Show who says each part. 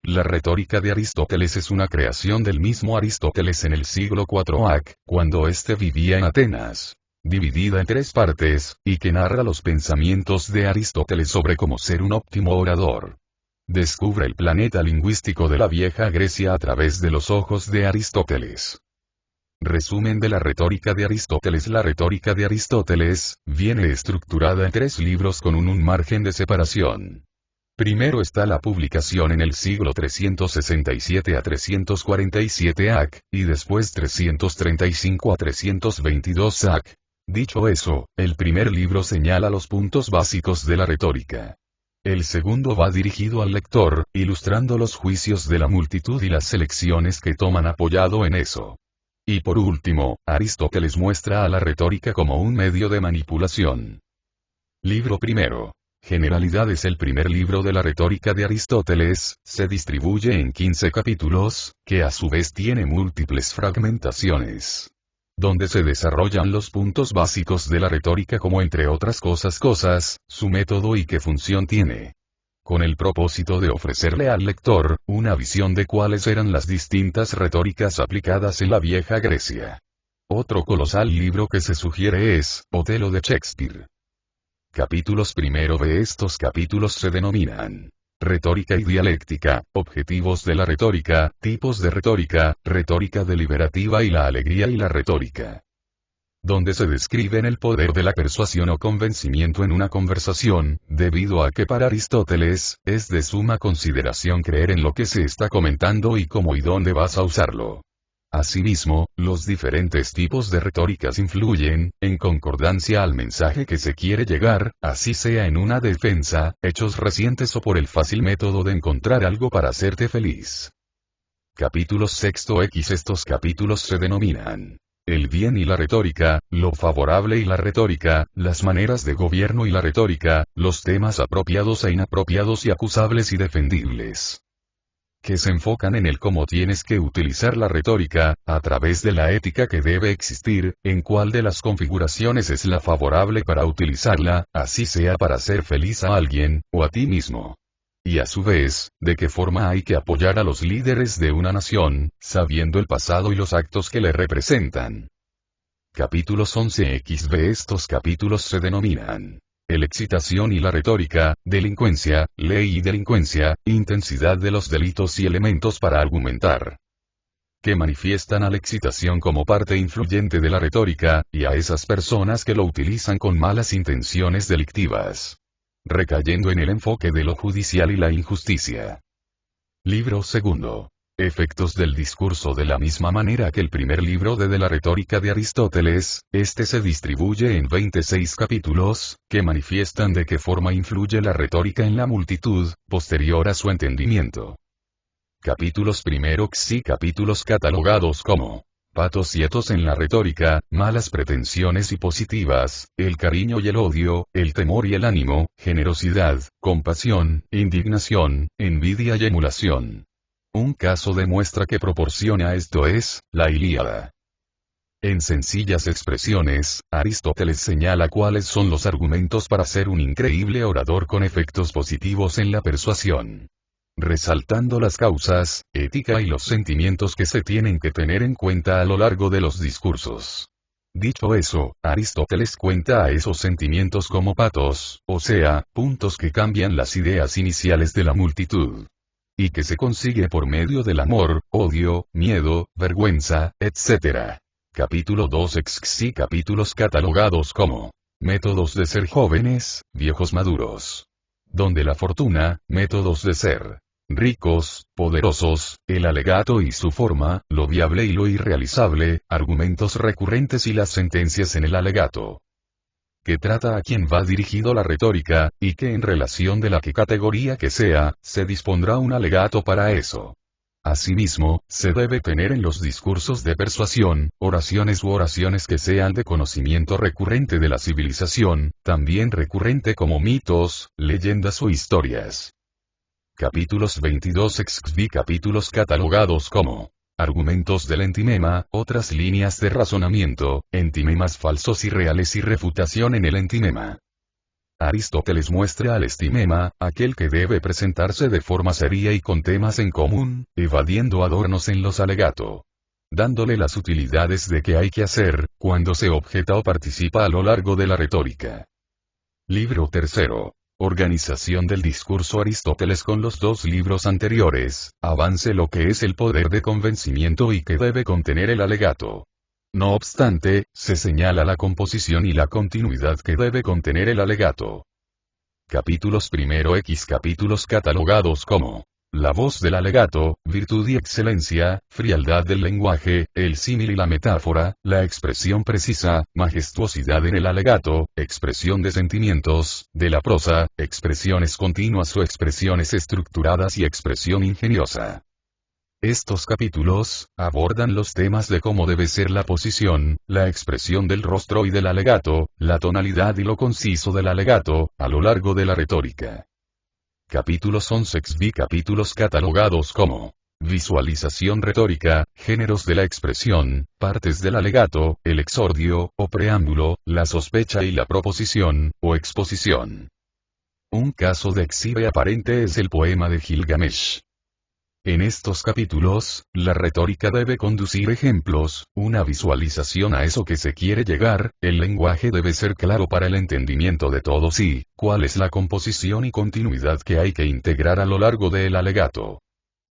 Speaker 1: La retórica de Aristóteles es una creación del mismo Aristóteles en el siglo IV AC, cuando éste vivía en Atenas. Dividida en 3 partes, y que narra los pensamientos de Aristóteles sobre cómo ser un óptimo orador. Descubre el planeta lingüístico de la vieja Grecia a través de los ojos de Aristóteles. Resumen de la retórica de Aristóteles. La retórica de Aristóteles viene estructurada en 3 libros con un margen de separación. Primero está la publicación en el siglo 367 a 347 AC, y después 335 a 322 AC. Dicho eso, el primer libro señala los puntos básicos de la retórica. El segundo va dirigido al lector, ilustrando los juicios de la multitud y las elecciones que toman apoyado en eso. Y por último, Aristóteles muestra a la retórica como un medio de manipulación. Libro primero. Generalidades. El primer libro de la retórica de Aristóteles, se distribuye en 15 capítulos, que a su vez tiene múltiples fragmentaciones, donde se desarrollan los puntos básicos de la retórica como entre otras cosas, su método y qué función tiene, con el propósito de ofrecerle al lector una visión de cuáles eran las distintas retóricas aplicadas en la vieja Grecia. Otro colosal libro que se sugiere es Otelo de Shakespeare. Capítulos. Primero de estos capítulos se denominan retórica y dialéctica, objetivos de la retórica, tipos de retórica, retórica deliberativa y la alegría y la retórica, donde se describen el poder de la persuasión o convencimiento en una conversación, debido a que para Aristóteles, es de suma consideración creer en lo que se está comentando y cómo y dónde vas a usarlo. Asimismo, los diferentes tipos de retóricas influyen, en concordancia al mensaje que se quiere llegar, así sea en una defensa, hechos recientes o por el fácil método de encontrar algo para hacerte feliz. Capítulo sexto. Estos capítulos se denominan el bien y la retórica, lo favorable y la retórica, las maneras de gobierno y la retórica, los temas apropiados e inapropiados y acusables y defendibles, que se enfocan en el cómo tienes que utilizar la retórica, a través de la ética que debe existir, en cuál de las configuraciones es la favorable para utilizarla, así sea para hacer feliz a alguien, o a ti mismo. Y a su vez, de qué forma hay que apoyar a los líderes de una nación, sabiendo el pasado y los actos que le representan. Capítulos 11-XB. Estos capítulos se denominan el excitación y la retórica, delincuencia, ley y delincuencia, intensidad de los delitos y elementos para argumentar, que manifiestan a la excitación como parte influyente de la retórica, y a esas personas que lo utilizan con malas intenciones delictivas, recayendo en el enfoque de lo judicial y la injusticia. Libro segundo. Efectos del discurso. De la misma manera que el primer libro de la retórica de Aristóteles, este se distribuye en 26 capítulos, que manifiestan de qué forma influye la retórica en la multitud, posterior a su entendimiento. Capítulos. Primero. Sí. Capítulos catalogados como patos y etos en la retórica, malas pretensiones y positivas, el cariño y el odio, el temor y el ánimo, generosidad, compasión, indignación, envidia y emulación. Un caso de muestra que proporciona esto es, la Ilíada. En sencillas expresiones, Aristóteles señala cuáles son los argumentos para ser un increíble orador con efectos positivos en la persuasión, resaltando las causas, ética y los sentimientos que se tienen que tener en cuenta a lo largo de los discursos. Dicho eso, Aristóteles cuenta a esos sentimientos como patos, o sea, puntos que cambian las ideas iniciales de la multitud, y que se consigue por medio del amor, odio, miedo, vergüenza, etc. Capítulo 2. Sí. Capítulos catalogados como métodos de ser jóvenes, viejos maduros, donde la fortuna, métodos de ser ricos, poderosos, el alegato y su forma, lo viable y lo irrealizable, argumentos recurrentes y las sentencias en el alegato, que trata a quien va dirigido la retórica, y que en relación de la que categoría que sea, se dispondrá un alegato para eso. Asimismo, se debe tener en los discursos de persuasión, oraciones u oraciones que sean de conocimiento recurrente de la civilización, también recurrente como mitos, leyendas o historias. Capítulos 22. Capítulos catalogados como argumentos del entimema, otras líneas de razonamiento, entimemas falsos y reales y refutación en el entimema. Aristóteles muestra al estimema, aquel que debe presentarse de forma seria y con temas en común, evadiendo adornos en los alegato. Dándole las utilidades de qué hay que hacer, cuando se objeta o participa a lo largo de la retórica. Libro tercero. Organización del discurso. Aristóteles con los dos libros anteriores, avance lo que es el poder de convencimiento y que debe contener el alegato. No obstante, se señala la composición y la continuidad que debe contener el alegato. Capítulos primero X capítulos catalogados como la voz del alegato, virtud y excelencia, frialdad del lenguaje, el símil y la metáfora, la expresión precisa, majestuosidad en el alegato, expresión de sentimientos, de la prosa, expresiones continuas o expresiones estructuradas y expresión ingeniosa. Estos capítulos abordan los temas de cómo debe ser la posición, la expresión del rostro y del alegato, la tonalidad y lo conciso del alegato, a lo largo de la retórica. Capítulos 11-XV capítulos catalogados como visualización retórica, géneros de la expresión, partes del alegato, el exordio, o preámbulo, la sospecha y la proposición, o exposición. Un caso de exhibe aparente es el poema de Gilgamesh. En estos capítulos, la retórica debe conducir ejemplos, una visualización a eso que se quiere llegar, el lenguaje debe ser claro para el entendimiento de todos y, cuál es la composición y continuidad que hay que integrar a lo largo del alegato.